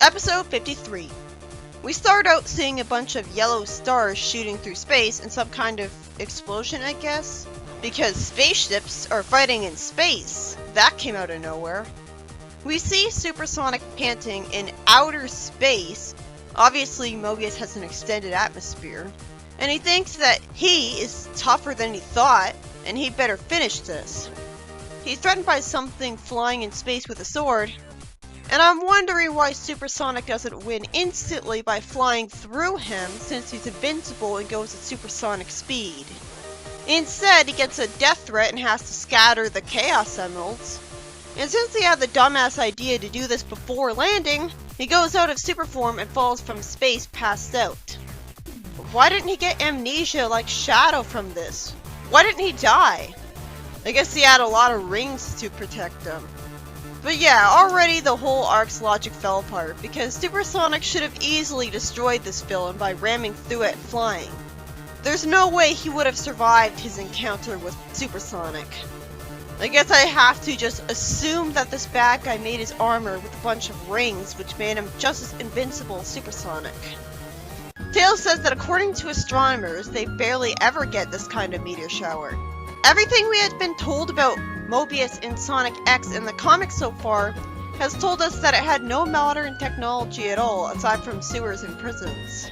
Episode 53. We start out seeing a bunch of yellow stars shooting through space in some kind of explosion, I guess? Because spaceships are fighting in space. That came out of nowhere. We see Supersonic panting in outer space. Obviously, Mobius has an extended atmosphere. And he thinks that he is tougher than he thought, and he'd better finish this. He's threatened by something flying in space with a sword, and I'm wondering why Supersonic doesn't win instantly by flying through him since he's invincible and goes at supersonic speed. Instead, he gets a death threat and has to scatter the Chaos Emeralds. And since he had the dumbass idea to do this before landing, he goes out of superform and falls from space passed out. Why didn't he get amnesia like Shadow from this? Why didn't he die? I guess he had a lot of rings to protect him. But yeah, already the whole arc's logic fell apart, because Supersonic should have easily destroyed this villain by ramming through it flying. There's no way he would have survived his encounter with Supersonic. I guess I have to just assume that this bad guy made his armor with a bunch of rings, which made him just as invincible as Supersonic. Tails says that according to astronomers, they barely ever get this kind of meteor shower. Everything we had been told about Mobius in Sonic X in the comics so far has told us that it had no modern technology at all aside from sewers and prisons.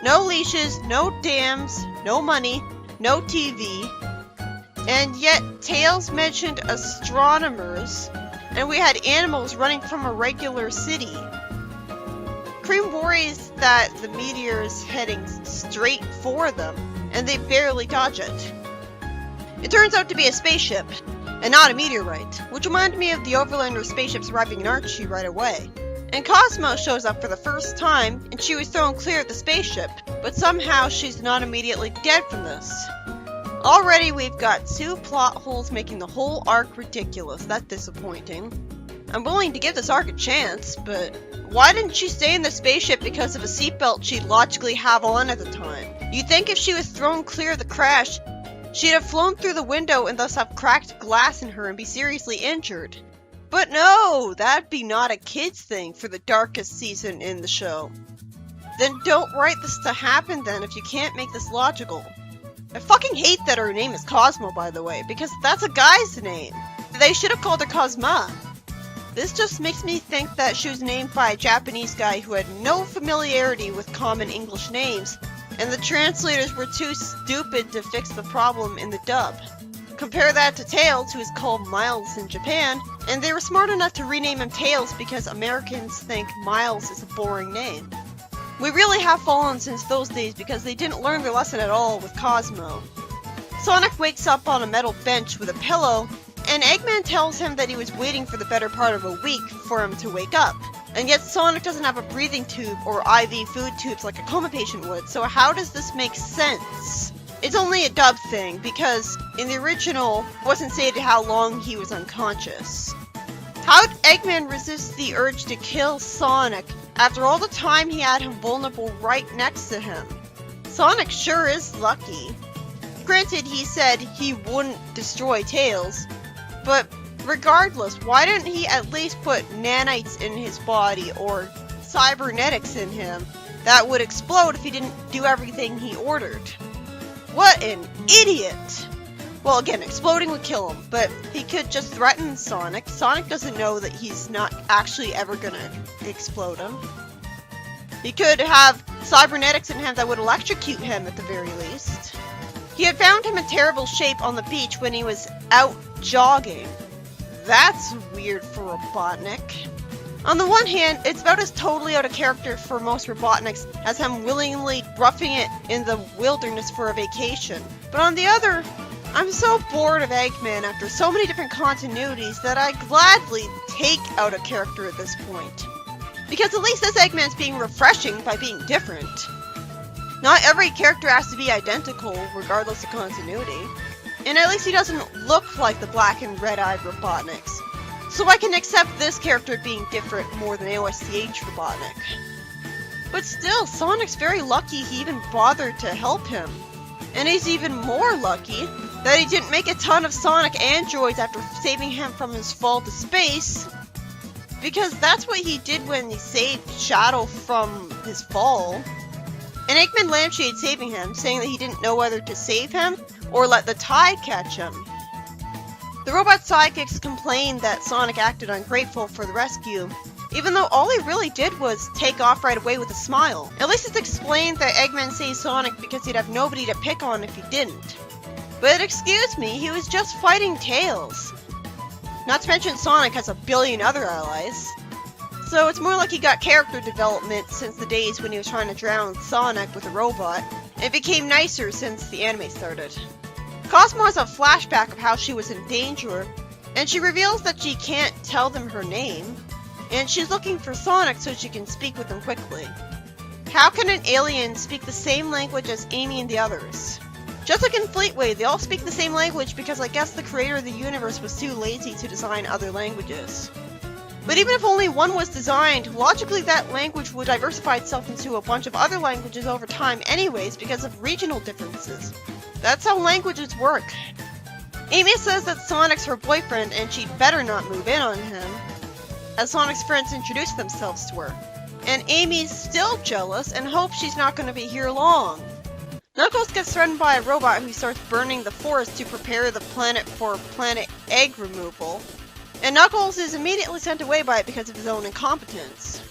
No leashes, no dams, no money, no TV, and yet Tails mentioned astronomers, and we had animals running from a regular city. Cream worries that the meteor is heading straight for them, and they barely dodge it. It turns out to be a spaceship, and not a meteorite, which reminded me of the Overlander spaceships arriving in Archie right away. And Cosmo shows up for the first time, and she was thrown clear of the spaceship, but somehow she's not immediately dead from this. Already we've got 2 plot holes making the whole arc ridiculous. That's disappointing. I'm willing to give this arc a chance, but why didn't she stay in the spaceship because of a seatbelt she'd logically have on at the time? You'd think if she was thrown clear of the crash, she'd have flown through the window and thus have cracked glass in her and be seriously injured. But no, that'd be not a kid's thing for the darkest season in the show. Then don't write this to happen then if you can't make this logical. I fucking hate that her name is Cosmo, by the way, because that's a guy's name. They should have called her Cosma. This just makes me think that she was named by a Japanese guy who had no familiarity with common English names, and the translators were too stupid to fix the problem in the dub. Compare that to Tails, who is called Miles in Japan, and they were smart enough to rename him Tails because Americans think Miles is a boring name. We really have fallen since those days because they didn't learn their lesson at all with Cosmo. Sonic wakes up on a metal bench with a pillow, and Eggman tells him that he was waiting for the better part of a week for him to wake up. And yet Sonic doesn't have a breathing tube or IV food tubes like a coma patient would, so how does this make sense? It's only a dub thing, because in the original, it wasn't stated how long he was unconscious. How'd Eggman resist the urge to kill Sonic after all the time he had him vulnerable right next to him? Sonic sure is lucky. Granted, he said he wouldn't destroy Tails, but regardless, why didn't he at least put nanites in his body or cybernetics in him that would explode if he didn't do everything he ordered? What an idiot! Well, again, exploding would kill him, but he could just threaten Sonic. Sonic doesn't know that he's not actually ever gonna explode him. He could have cybernetics in him that would electrocute him at the very least. He had found him in terrible shape on the beach when he was out jogging. That's weird for Robotnik. On the one hand, it's about as totally out of character for most Robotniks as him willingly roughing it in the wilderness for a vacation. But on the other, I'm so bored of Eggman after so many different continuities that I gladly take out a character at this point. Because at least this Eggman's being refreshing by being different. Not every character has to be identical, regardless of continuity. And at least he doesn't look like the black and red-eyed Robotniks. So I can accept this character being different more than AOSTH Robotnik. But still, Sonic's very lucky he even bothered to help him. And he's even more lucky that he didn't make a ton of Sonic androids after saving him from his fall to space, because that's what he did when he saved Shadow from his fall. And Eggman lampshade saving him, saying that he didn't know whether to save him or let the tide catch him. The robot sidekicks complained that Sonic acted ungrateful for the rescue, even though all he really did was take off right away with a smile. At least it's explained that Eggman saved Sonic because he'd have nobody to pick on if he didn't. But excuse me, he was just fighting Tails. Not to mention Sonic has a billion other allies. So it's more like he got character development since the days when he was trying to drown Sonic with a robot, and it became nicer since the anime started. Cosmo has a flashback of how she was in danger, and she reveals that she can't tell them her name, and she's looking for Sonic so she can speak with him quickly. How can an alien speak the same language as Amy and the others? Just like in Fleetway, they all speak the same language because I guess the creator of the universe was too lazy to design other languages. But even if only one was designed, logically that language would diversify itself into a bunch of other languages over time anyways because of regional differences. That's how languages work. Amy says that Sonic's her boyfriend and she'd better not move in on him, as Sonic's friends introduce themselves to her. And Amy's still jealous and hopes she's not going to be here long. Knuckles gets threatened by a robot who starts burning the forest to prepare the planet for planet egg removal, and Knuckles is immediately sent away by it because of his own incompetence.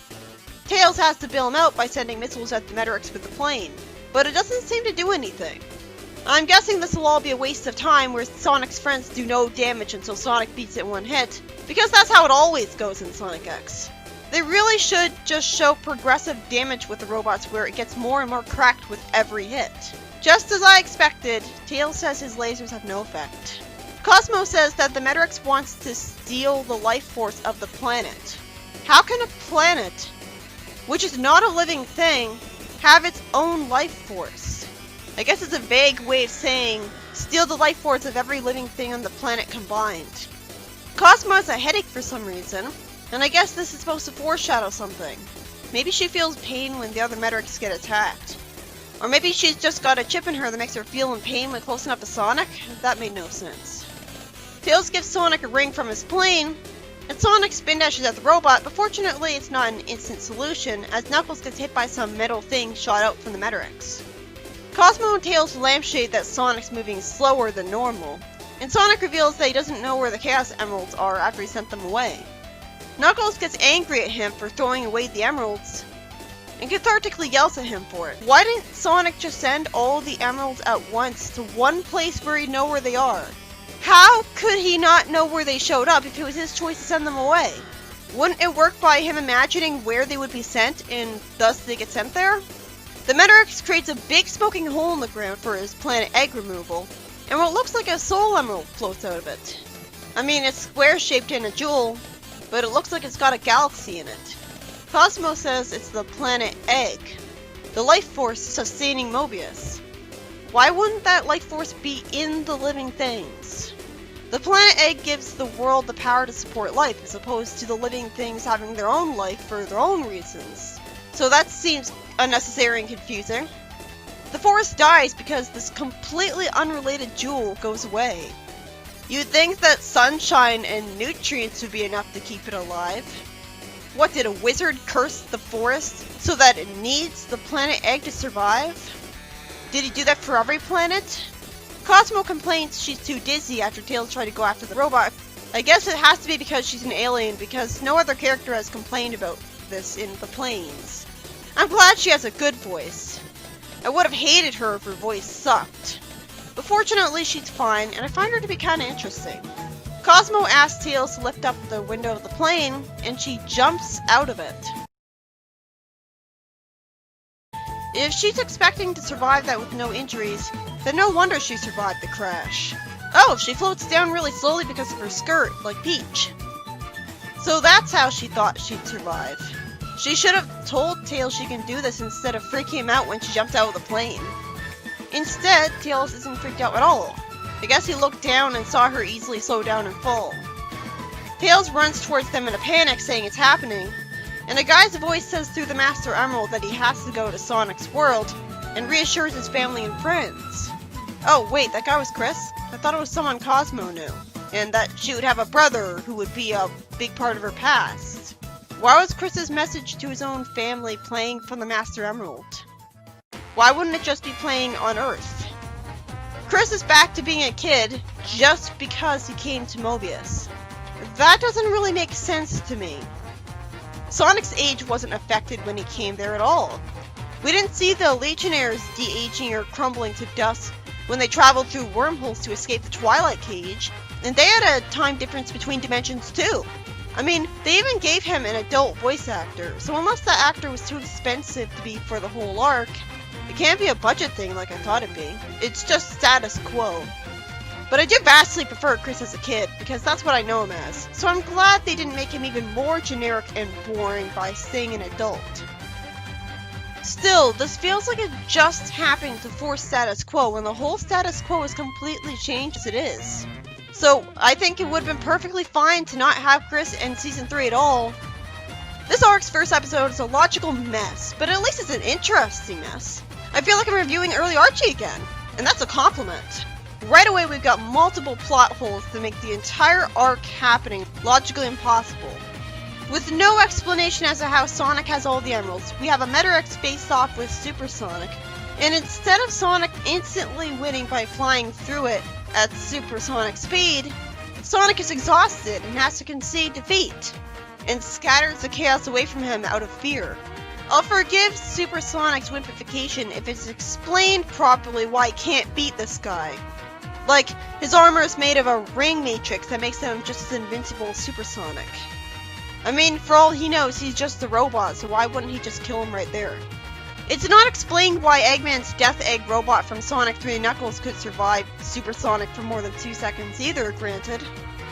Tails has to bail him out by sending missiles at the Metarex with the plane, but it doesn't seem to do anything. I'm guessing this will all be a waste of time where Sonic's friends do no damage until Sonic beats it in one hit, because that's how it always goes in Sonic X. They really should just show progressive damage with the robots where it gets more and more cracked with every hit. Just as I expected, Tails says his lasers have no effect. Cosmo says that the Metarex wants to steal the life force of the planet. How can a planet, which is not a living thing, have its own life force? I guess it's a vague way of saying, steal the life force of every living thing on the planet combined. Cosmo has a headache for some reason, and I guess this is supposed to foreshadow something. Maybe she feels pain when the other Metarex get attacked. Or maybe she's just got a chip in her that makes her feel in pain when close enough to Sonic? That made no sense. Tails gives Sonic a ring from his plane, and Sonic spin dashes at the robot, but fortunately it's not an instant solution, as Knuckles gets hit by some metal thing shot out from the Metarex. Cosmo and Tails lampshade that Sonic's moving slower than normal, and Sonic reveals that he doesn't know where the Chaos Emeralds are after he sent them away. Knuckles gets angry at him for throwing away the emeralds, and cathartically yells at him for it. Why didn't Sonic just send all the emeralds at once to one place where he'd know where they are? How could he not know where they showed up if it was his choice to send them away? Wouldn't it work by him imagining where they would be sent, and thus they get sent there? The Metarex creates a big smoking hole in the ground for his planet egg removal, and what looks like a soul emerald floats out of it. I mean, it's square-shaped in a jewel, but it looks like it's got a galaxy in it. Cosmo says it's the planet Egg, the life force sustaining Mobius. Why wouldn't that life force be in the living things? The planet Egg gives the world the power to support life, as opposed to the living things having their own life for their own reasons. So that seems unnecessary and confusing. The forest dies because this completely unrelated jewel goes away. You'd think that sunshine and nutrients would be enough to keep it alive. What, did a wizard curse the forest so that it needs the planet Egg to survive? Did he do that for every planet? Cosmo complains she's too dizzy after Tails tried to go after the robot. I guess it has to be because she's an alien, because no other character has complained about this in the planes. I'm glad she has a good voice. I would have hated her if her voice sucked. But fortunately she's fine, and I find her to be kinda interesting. Cosmo asks Tails to lift up the window of the plane, and she jumps out of it. If she's expecting to survive that with no injuries, then no wonder she survived the crash. Oh, she floats down really slowly because of her skirt, like Peach. So that's how she thought she'd survive. She should have told Tails she can do this instead of freaking him out when she jumped out of the plane. Instead, Tails isn't freaked out at all. I guess he looked down and saw her easily slow down and fall. Tails runs towards them in a panic, saying it's happening, and a guy's voice says through the Master Emerald that he has to go to Sonic's world, and reassures his family and friends. Oh wait, that guy was Chris? I thought it was someone Cosmo knew, and that she would have a brother who would be a big part of her past. Why was Chris's message to his own family playing from the Master Emerald? Why wouldn't it just be playing on Earth? Chris is back to being a kid just because he came to Mobius. That doesn't really make sense to me. Sonic's age wasn't affected when he came there at all. We didn't see the Legionnaires de-aging or crumbling to dust when they traveled through wormholes to escape the Twilight Cage, and they had a time difference between dimensions too. I mean, they even gave him an adult voice actor, so unless that actor was too expensive to be for the whole arc, it can't be a budget thing like I thought it'd be. It's just status quo. But I do vastly prefer Chris as a kid, because that's what I know him as, so I'm glad they didn't make him even more generic and boring by saying an adult. Still, this feels like it just happened to force status quo when the whole status quo is completely changed as it is. So, I think it would have been perfectly fine to not have Chris in Season 3 at all. This arc's first episode is a logical mess, but at least it's an interesting mess. I feel like I'm reviewing early Archie again, and that's a compliment. Right away we've got multiple plot holes that make the entire arc happening logically impossible. With no explanation as to how Sonic has all the emeralds, we have a Metarex face off with Super Sonic, and instead of Sonic instantly winning by flying through it at supersonic speed, Sonic is exhausted and has to concede defeat, and scatters the chaos away from him out of fear. I'll forgive Super Sonic's wimpification if it's explained properly why he can't beat this guy. Like, his armor is made of a ring matrix that makes him just as invincible as Super Sonic. I mean, for all he knows, he's just a robot, so why wouldn't he just kill him right there? It's not explained why Eggman's Death Egg robot from Sonic 3 Knuckles could survive Super Sonic for more than 2 seconds either, granted.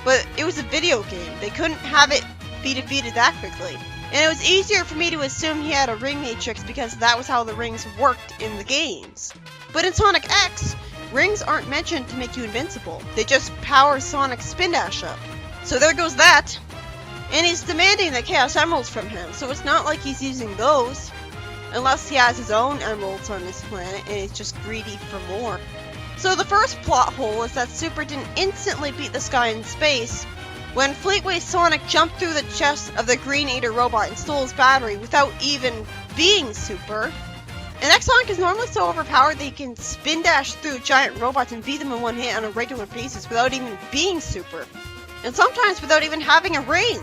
But it was a video game, they couldn't have it be defeated that quickly. And it was easier for me to assume he had a ring matrix because that was how the rings worked in the games. But in Sonic X, rings aren't mentioned to make you invincible, they just power Sonic's spin dash up. So there goes that. And he's demanding the Chaos Emeralds from him, so it's not like he's using those. Unless he has his own emeralds on this planet and he's just greedy for more. So the first plot hole is that Super didn't instantly beat this guy in space when Fleetway Sonic jumped through the chest of the Green Eater robot and stole his battery without even being Super. And X-Sonic is normally so overpowered that he can spin dash through giant robots and beat them in one hit on a regular basis without even being Super. And sometimes without even having a ring.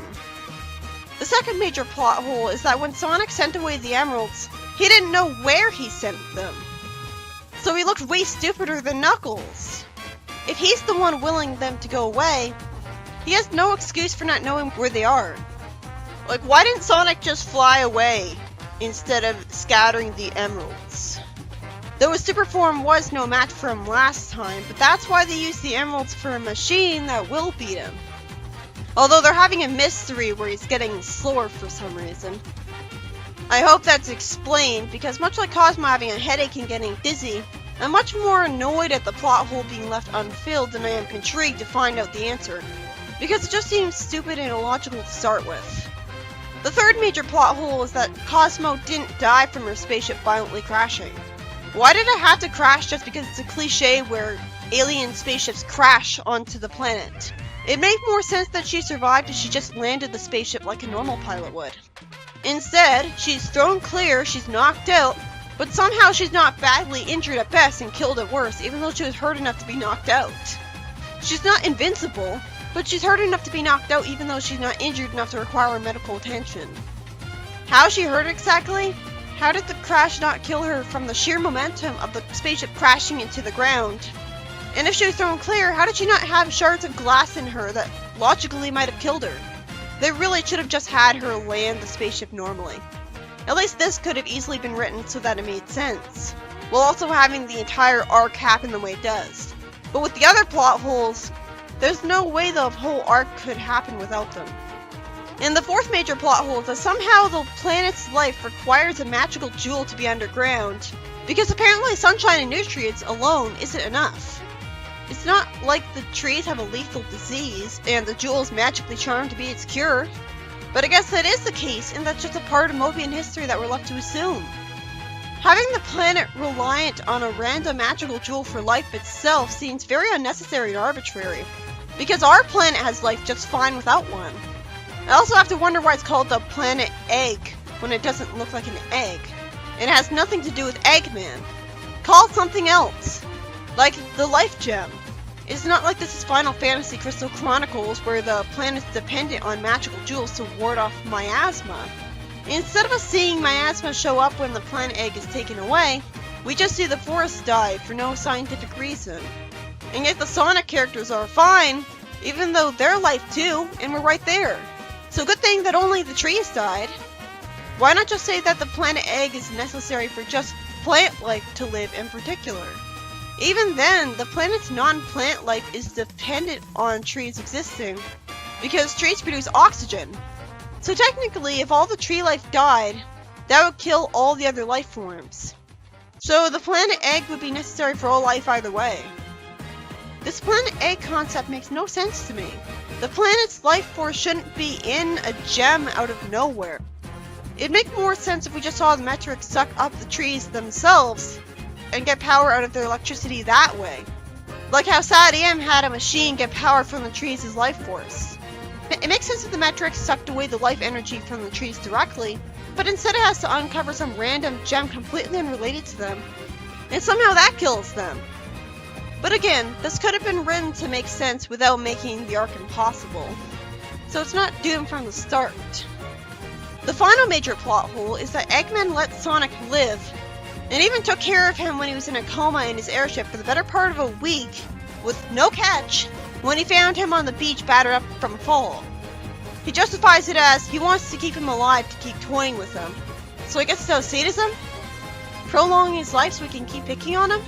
The second major plot hole is that when Sonic sent away the emeralds, he didn't know where he sent them. So he looked way stupider than Knuckles. If he's the one willing them to go away, he has no excuse for not knowing where they are. Like, why didn't Sonic just fly away instead of scattering the emeralds? Though his super form was no match for him last time, but that's why they used the emeralds for a machine that will beat him. Although they're having a mystery where he's getting slower for some reason. I hope that's explained, because much like Cosmo having a headache and getting dizzy, I'm much more annoyed at the plot hole being left unfilled than I am intrigued to find out the answer, because it just seems stupid and illogical to start with. The third major plot hole is that Cosmo didn't die from her spaceship violently crashing. Why did it have to crash just because it's a cliche where alien spaceships crash onto the planet? It made more sense that she survived if she just landed the spaceship like a normal pilot would. Instead, she's thrown clear, she's knocked out, but somehow she's not badly injured at best and killed at worst, even though she was hurt enough to be knocked out. She's not invincible, but she's hurt enough to be knocked out even though she's not injured enough to require medical attention. How is she hurt exactly? How did the crash not kill her from the sheer momentum of the spaceship crashing into the ground? And if she was thrown clear, how did she not have shards of glass in her that logically might have killed her? They really should have just had her land the spaceship normally. At least this could have easily been written so that it made sense, while also having the entire arc happen the way it does. But with the other plot holes, there's no way the whole arc could happen without them. And the fourth major plot hole is that somehow the planet's life requires a magical jewel to be underground, because apparently sunshine and nutrients alone isn't enough. It's not like the trees have a lethal disease and the jewel is magically charmed to be its cure. But I guess that is the case, and that's just a part of Mobian history that we're left to assume. Having the planet reliant on a random magical jewel for life itself seems very unnecessary and arbitrary, because our planet has life just fine without one. I also have to wonder why it's called the planet Egg when it doesn't look like an egg. It has nothing to do with Eggman. Call it something else, like the Life Gem. It's not like this is Final Fantasy Crystal Chronicles where the planet's dependent on magical jewels to ward off miasma. Instead of us seeing miasma show up when the planet Egg is taken away, we just see the forest die for no scientific reason. And yet the Sonic characters are fine, even though they're life too, and we're right there. So good thing that only the trees died. Why not just say that the planet Egg is necessary for just plant life to live in particular? Even then, the planet's non-plant life is dependent on trees existing, because trees produce oxygen. So technically, if all the tree life died, that would kill all the other life forms. So the planet Egg would be necessary for all life either way. This planet Egg concept makes no sense to me. The planet's life force shouldn't be in a gem out of nowhere. It'd make more sense if we just saw the Metarex suck up the trees themselves and get power out of their electricity that way. Like how Sad AM had a machine get power from the trees as life force. It makes sense if the Metarex sucked away the life energy from the trees directly, but instead it has to uncover some random gem completely unrelated to them, and somehow that kills them. But again, this could have been written to make sense without making the arc impossible, so it's not doomed from the start. The final major plot hole is that Eggman let Sonic live, and even took care of him when he was in a coma in his airship for the better part of a week, with no catch, when he found him on the beach battered up from a fall. He justifies it as he wants to keep him alive to keep toying with him, so I guess it's sadism? Prolonging his life so we can keep picking on him?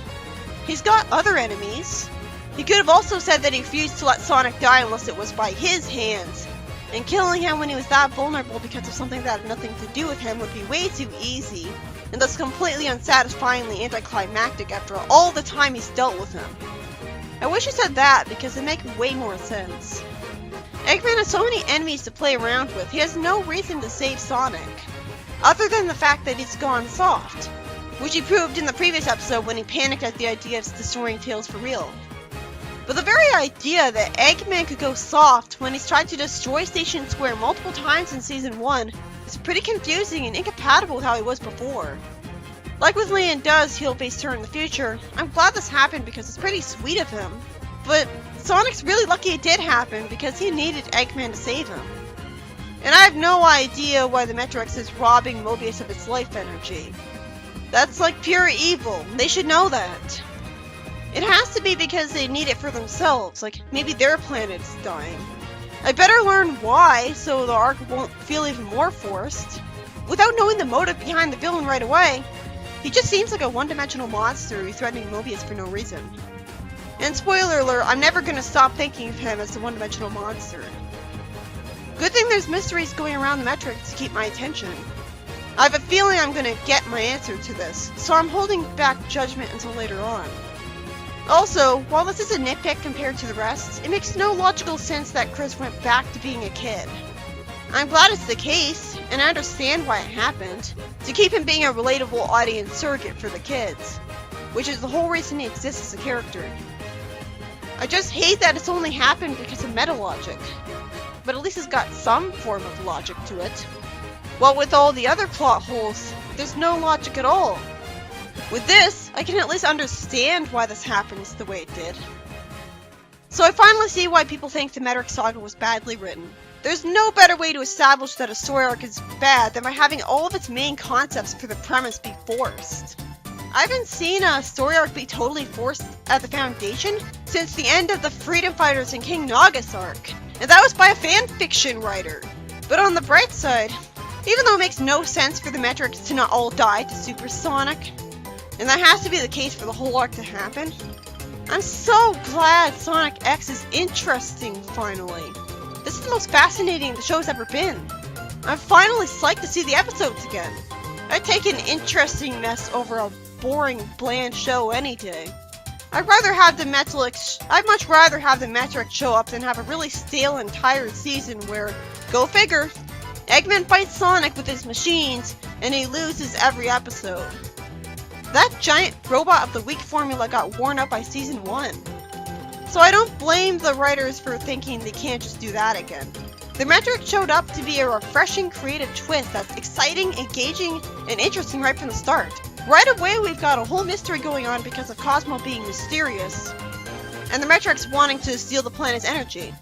He's got other enemies. He could have also said that he refused to let Sonic die unless it was by his hands, and killing him when he was that vulnerable because of something that had nothing to do with him would be way too easy, and thus completely unsatisfyingly anticlimactic after all the time he's dealt with him. I wish he said that because it'd make way more sense. Eggman has so many enemies to play around with, he has no reason to save Sonic, other than the fact that he's gone soft, which he proved in the previous episode when he panicked at the idea of destroying Tails for real. But the very idea that Eggman could go soft when he's tried to destroy Station Square multiple times in Season 1 is pretty confusing and incompatible with how he was before. Like with Leon does heel-face turn in the future, I'm glad this happened because it's pretty sweet of him. But Sonic's really lucky it did happen because he needed Eggman to save him. And I have no idea why the Metarex is robbing Mobius of its life energy. That's like pure evil. They should know that. It has to be because they need it for themselves, like maybe their planet is dying. I better learn why so the arc won't feel even more forced. Without knowing the motive behind the villain right away, he just seems like a one-dimensional monster who's threatening Mobius for no reason. And spoiler alert, I'm never gonna stop thinking of him as a one-dimensional monster. Good thing there's mysteries going around the Metarex to keep my attention. I have a feeling I'm gonna get my answer to this, so I'm holding back judgment until later on. Also, while this is a nitpick compared to the rest, it makes no logical sense that Chris went back to being a kid. I'm glad it's the case, and I understand why it happened, to keep him being a relatable audience surrogate for the kids, which is the whole reason he exists as a character. I just hate that it's only happened because of meta logic, but at least it's got some form of logic to it. While with all the other plot holes, there's no logic at all. With this, I can at least understand why this happens the way it did. So I finally see why people think the Metarex saga was badly written. There's no better way to establish that a story arc is bad than by having all of its main concepts for the premise be forced. I haven't seen a story arc be totally forced at the foundation since the end of the Freedom Fighters and King Nagas arc, and that was by a fanfiction writer. But on the bright side, even though it makes no sense for the Metarex to not all die to Super Sonic, and that has to be the case for the whole arc to happen, I'm so glad Sonic X is interesting finally. This is the most fascinating the show's ever been. I'm finally psyched to see the episodes again. I'd take an interesting mess over a boring, bland show any day. I'd much rather have the Metarex show up than have a really stale and tired season where, go figure, Eggman fights Sonic with his machines and he loses every episode. That giant robot of the week formula got worn up by season 1. So I don't blame the writers for thinking they can't just do that again. The Metarex showed up to be a refreshing creative twist that's exciting, engaging, and interesting right from the start. Right away we've got a whole mystery going on because of Cosmo being mysterious, and the Metarex wanting to steal the planet's energy.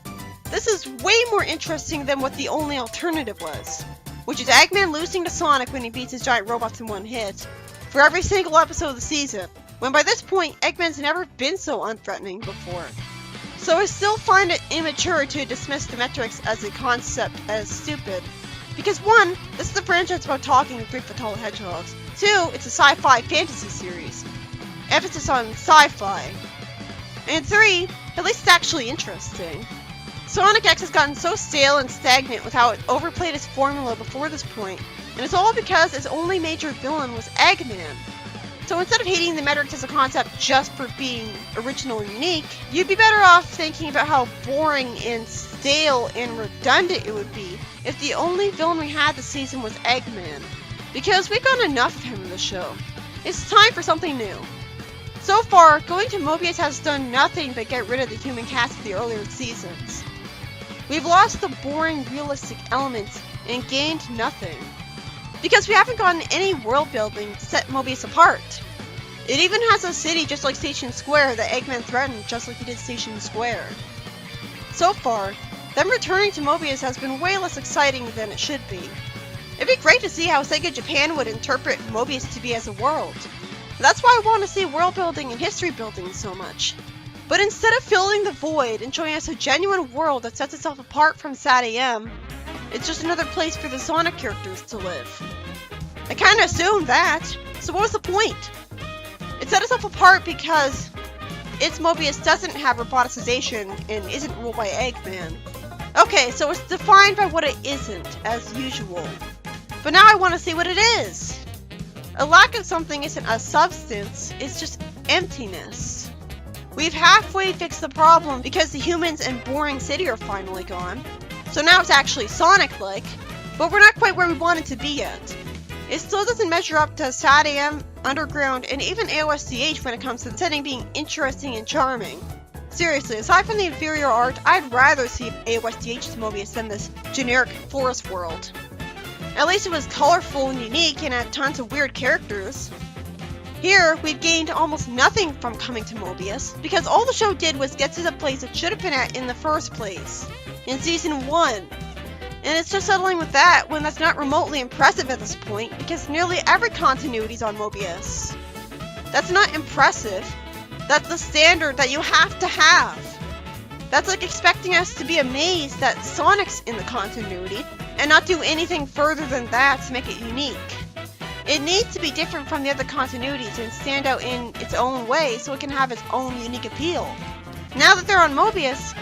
This is way more interesting than what the only alternative was, which is Eggman losing to Sonic when he beats his giant robots in one hit, for every single episode of the season, when by this point Eggman's never been so unthreatening before. So I still find it immature to dismiss the Metarex as a concept as stupid, because 1, this is a franchise about talking with 3 foot tall hedgehogs, 2, it's a sci-fi fantasy series, emphasis on sci-fi, and 3, at least it's actually interesting. Sonic X has gotten so stale and stagnant with how it overplayed its formula before this point, and it's all because its only major villain was Eggman. So instead of hating the Metarex as a concept just for being original and unique, you'd be better off thinking about how boring and stale and redundant it would be if the only villain we had this season was Eggman. Because we've got enough of him in the show. It's time for something new. So far, going to Mobius has done nothing but get rid of the human cast of the earlier seasons. We've lost the boring, realistic elements and gained nothing. Because we haven't gotten any world building to set Mobius apart. It even has a city just like Station Square that Eggman threatened just like he did Station Square. So far, them returning to Mobius has been way less exciting than it should be. It'd be great to see how Sega Japan would interpret Mobius to be as a world. That's why I want to see world building and history building so much. But instead of filling the void and showing us a genuine world that sets itself apart from Sad AM, it's just another place for the Sonic characters to live. I kinda assumed that, so what was the point? It set itself apart because its Mobius doesn't have roboticization and isn't ruled by Eggman. Okay, so it's defined by what it isn't, as usual. But now I want to see what it is! A lack of something isn't a substance, it's just emptiness. We've halfway fixed the problem because the humans and boring city are finally gone. So now it's actually Sonic-like, but we're not quite where we wanted to be yet. It still doesn't measure up to Sad AM, Underground, and even AOSCH when it comes to the setting being interesting and charming. Seriously, aside from the inferior art, I'd rather see AOSCH's Mobius than this generic forest world. At least it was colorful and unique and had tons of weird characters. Here, we've gained almost nothing from coming to Mobius, because all the show did was get to the place it should have been at in the first place, in Season 1. And it's just settling with that when that's not remotely impressive at this point, because nearly every continuity's on Mobius. That's not impressive. That's the standard that you have to have. That's like expecting us to be amazed that Sonic's in the continuity, and not do anything further than that to make it unique. It needs to be different from the other continuities and stand out in its own way so it can have its own unique appeal. Now that they're on Mobius,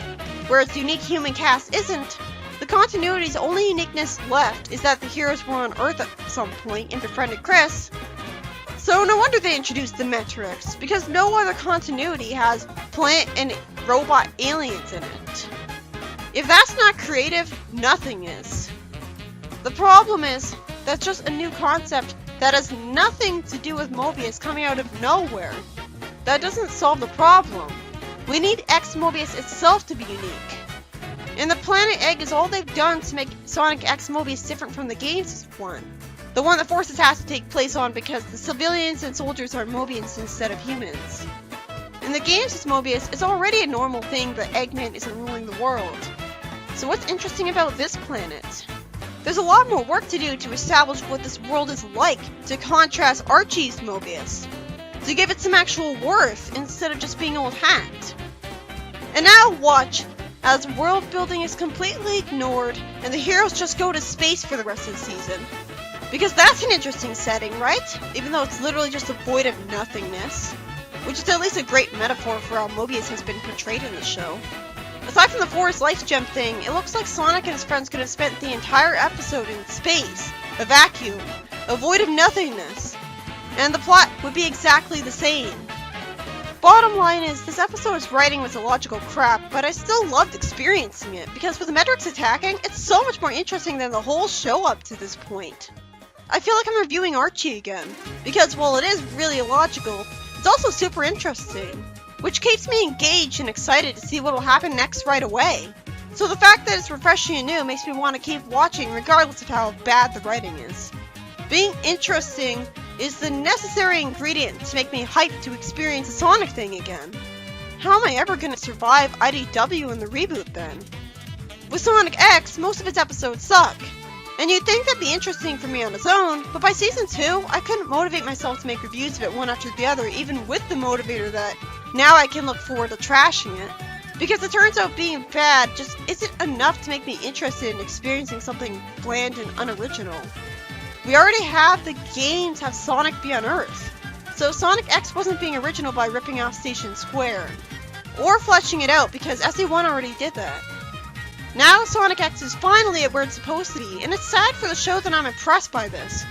where its unique human cast isn't, the continuity's only uniqueness left is that the heroes were on Earth at some point and befriended Chris. So no wonder they introduced the Metarex, because no other continuity has plant and robot aliens in it. If that's not creative, nothing is. The problem is, that's just a new concept that has nothing to do with Mobius coming out of nowhere. That doesn't solve the problem. We need X Mobius itself to be unique. And the Planet Egg is all they've done to make Sonic X Mobius different from the games one. The one that Forces has to take place on because the civilians and soldiers are Mobians instead of humans. In the games as Mobius, it's already a normal thing that Eggman isn't ruling the world. So what's interesting about this planet? There's a lot more work to do to establish what this world is like to contrast Archie's Mobius, to give it some actual worth instead of just being old hat. And now watch as world building is completely ignored and the heroes just go to space for the rest of the season. Because that's an interesting setting, right? Even though it's literally just a void of nothingness. Which is at least a great metaphor for how Mobius has been portrayed in the show. Aside from the Forest Life Gem thing, it looks like Sonic and his friends could have spent the entire episode in space, a vacuum, a void of nothingness, and the plot would be exactly the same. Bottom line is, this episode's writing was illogical crap, but I still loved experiencing it, because with the Metarex attacking, it's so much more interesting than the whole show up to this point. I feel like I'm reviewing Archie again, because while it is really illogical, it's also super interesting, which keeps me engaged and excited to see what will happen next right away. So the fact that it's refreshing and new makes me want to keep watching regardless of how bad the writing is. Being interesting is the necessary ingredient to make me hyped to experience a Sonic thing again. How am I ever going to survive IDW in the reboot then? With Sonic X, most of its episodes suck. And you'd think that'd be interesting for me on its own, but by season 2, I couldn't motivate myself to make reviews of it one after the other, even with the motivator that now I can look forward to trashing it. Because it turns out being bad just isn't enough to make me interested in experiencing something bland and unoriginal. We already have the game to have Sonic be on Earth, so Sonic X wasn't being original by ripping off Station Square, or fleshing it out because SE1 already did that. Now Sonic X is finally at where it's supposed to be, and it's sad for the show that I'm impressed by this.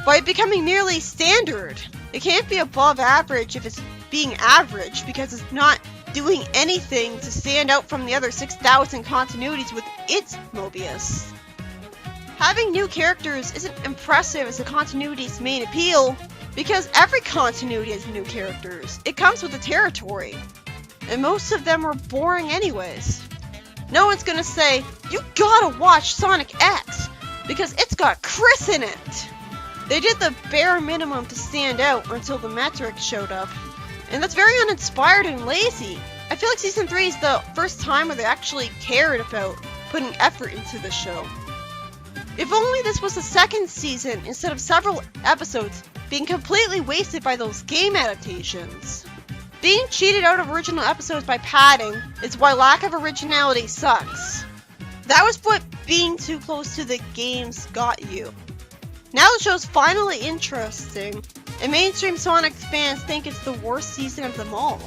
By becoming merely standard. It can't be above average if it's being average because it's not doing anything to stand out from the other 6,000 continuities with its Mobius. Having new characters isn't impressive as the continuity's main appeal, because every continuity has new characters. It comes with the territory, and most of them are boring anyways. No one's gonna say, you gotta watch Sonic X, because it's got Chris in it! They did the bare minimum to stand out until the Metarex showed up, and that's very uninspired and lazy. I feel like Season 3 is the first time where they actually cared about putting effort into the show. If only this was the second season instead of several episodes being completely wasted by those game adaptations. Being cheated out of original episodes by padding is why lack of originality sucks. That was what being too close to the games got you. Now the show's finally interesting, and mainstream Sonic fans think it's the worst season of them all.